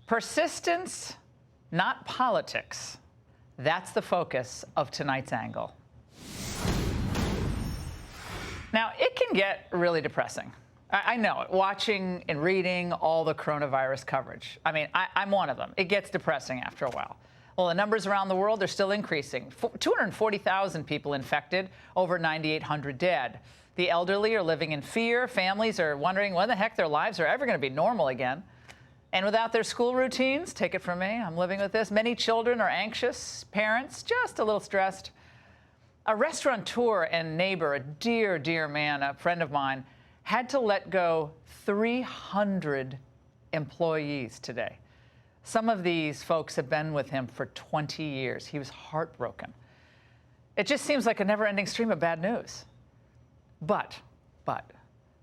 Persistence, not politics. That's the focus of tonight's angle. Now, it can get really depressing. I know it, watching and reading all the coronavirus coverage. I mean, I'm one of them. It gets depressing after a while. Well, the numbers around the world are still increasing. 240,000 people infected, over 9,800 dead. The elderly are living in fear. Families are wondering when the heck their lives are ever going to be normal again. And without their school routines, take it from me, I'm living with this, many children are anxious, parents just a little stressed. A restaurateur and neighbor, a dear, dear man, a friend of mine, had to let go 300 employees today. Some of these folks have been with him for 20 years. He was heartbroken. It just seems like a never-ending stream of bad news. But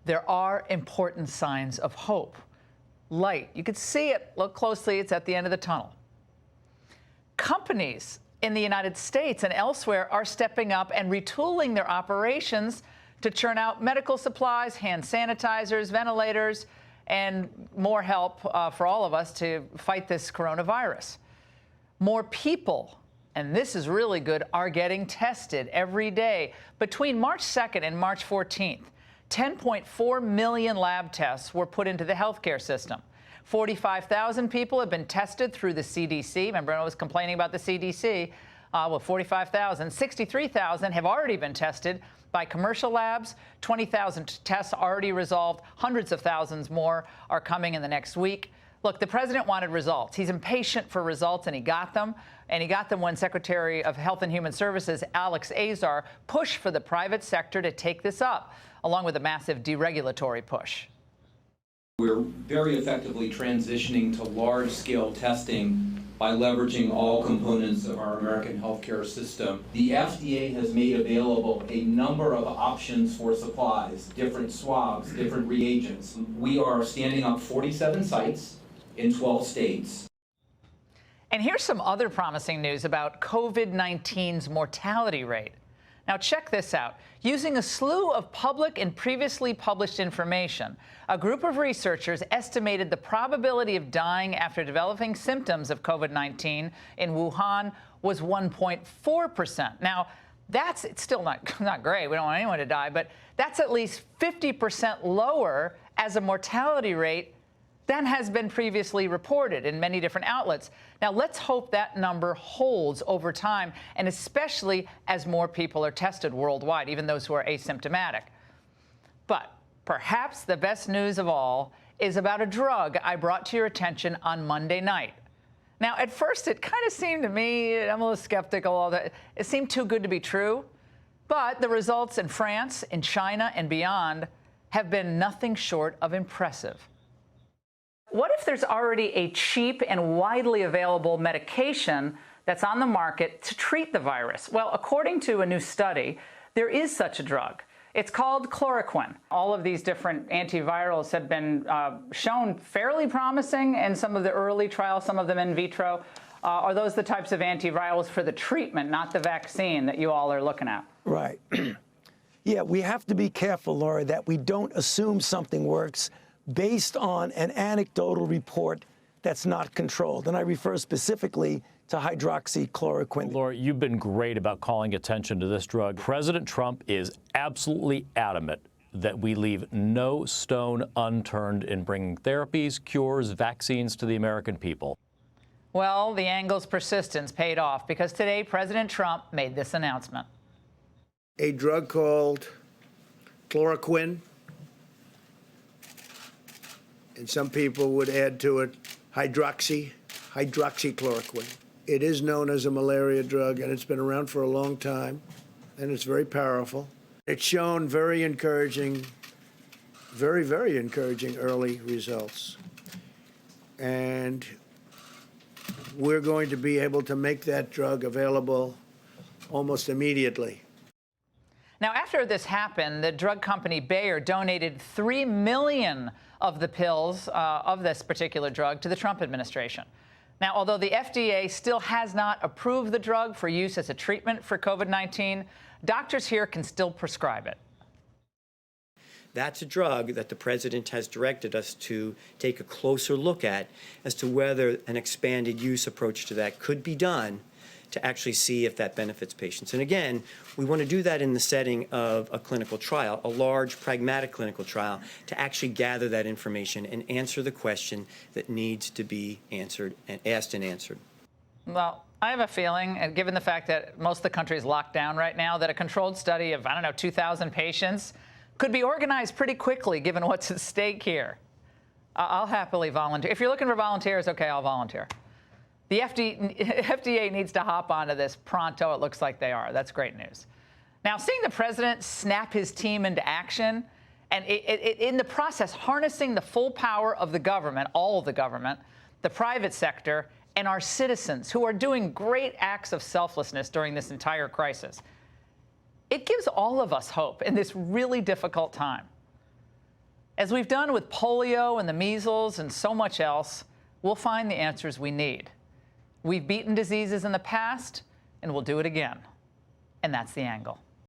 there are important signs of hope. Light. You can see it. Look closely. It's at the end of the tunnel. Companies in the United States and elsewhere are stepping up and retooling their operations to churn out medical supplies, hand sanitizers, ventilators, and more help for all of us to fight this coronavirus. More people, and this is really good, are getting tested every day. Between March 2nd and March 14th, 10.4 million lab tests were put into the healthcare system. 45,000 people have been tested through the CDC. Remember, I was complaining about the CDC. Well, 45,000. 63,000 have already been tested by commercial labs. 20,000 tests already resolved. Hundreds of thousands more are coming in the next week. Look, the president wanted results. He's impatient for results, and he got them. And he got them when Secretary of Health and Human Services, Alex Azar, pushed for the private sector to take this up, along with a massive deregulatory push. We're very effectively transitioning to large-scale testing by leveraging all components of our American healthcare system. The FDA has made available a number of options for supplies, different swabs, different reagents. We are standing up 47 sites in 12 states. And here's some other promising news about COVID-19's mortality rate. Now, check this out. Using a slew of public and previously published information, a group of researchers estimated the probability of dying after developing symptoms of COVID-19 in Wuhan was 1.4%. Now, it's still not great. We don't want anyone to die, but that's at least 50% lower as a mortality rate than has been previously reported in many different outlets. Now, let's hope that number holds over time, and especially as more people are tested worldwide, even those who are asymptomatic. But perhaps the best news of all is about a drug I brought to your attention on Monday night. Now, at first, it kind of seemed to me, I'm a little skeptical, all that, it seemed too good to be true. But the results in France, in China, and beyond have been nothing short of impressive. What if there's already a cheap and widely available medication that's on the market to treat the virus? Well, according to a new study, there is such a drug. It's called chloroquine. All of these different antivirals have been shown fairly promising in some of the early trials, some of them in vitro. Are those the types of antivirals for the treatment, not the vaccine, that you all are looking at? Right. Yeah, we have to be careful, Laura, that we don't assume something works based on an anecdotal report that's not controlled. And I refer specifically to hydroxychloroquine. Laura, you've been great about calling attention to this drug. President Trump is absolutely adamant that we leave no stone unturned in bringing therapies, cures, vaccines to the American people. Well, the angle's persistence paid off, because today President Trump made this announcement. A drug called chloroquine, and some people would add to it hydroxychloroquine. It is known as a malaria drug, and it's been around for a long time, and it's very powerful. It's shown very encouraging, very, very encouraging early results. And we're going to be able to make that drug available almost immediately. Now, after this happened, the drug company Bayer donated 3 million of the pills of this particular drug to the Trump administration. Now, although the FDA still has not approved the drug for use as a treatment for COVID-19, doctors here can still prescribe it. That's a drug that the president has directed us to take a closer look at as to whether an expanded use approach to that could be done to actually see if that benefits patients. And again, we want to do that in the setting of a clinical trial, a large, pragmatic clinical trial, to actually gather that information and answer the question that needs to be answered and asked and answered. Well, I have a feeling, and given the fact that most of the country is locked down right now, that a controlled study of, 2,000 patients could be organized pretty quickly, given what's at stake here. I'll happily volunteer. If you're looking for volunteers, okay, I'll volunteer. The FDA needs to hop onto this pronto. It looks like they are. That's great news. Now, seeing the president snap his team into action, and in the process, harnessing the full power of the government, all of the government, the private sector, and our citizens who are doing great acts of selflessness during this entire crisis, it gives all of us hope in this really difficult time. As we've done with polio and the measles and so much else, we'll find the answers we need. We've beaten diseases in the past, and we'll do it again. And that's the angle.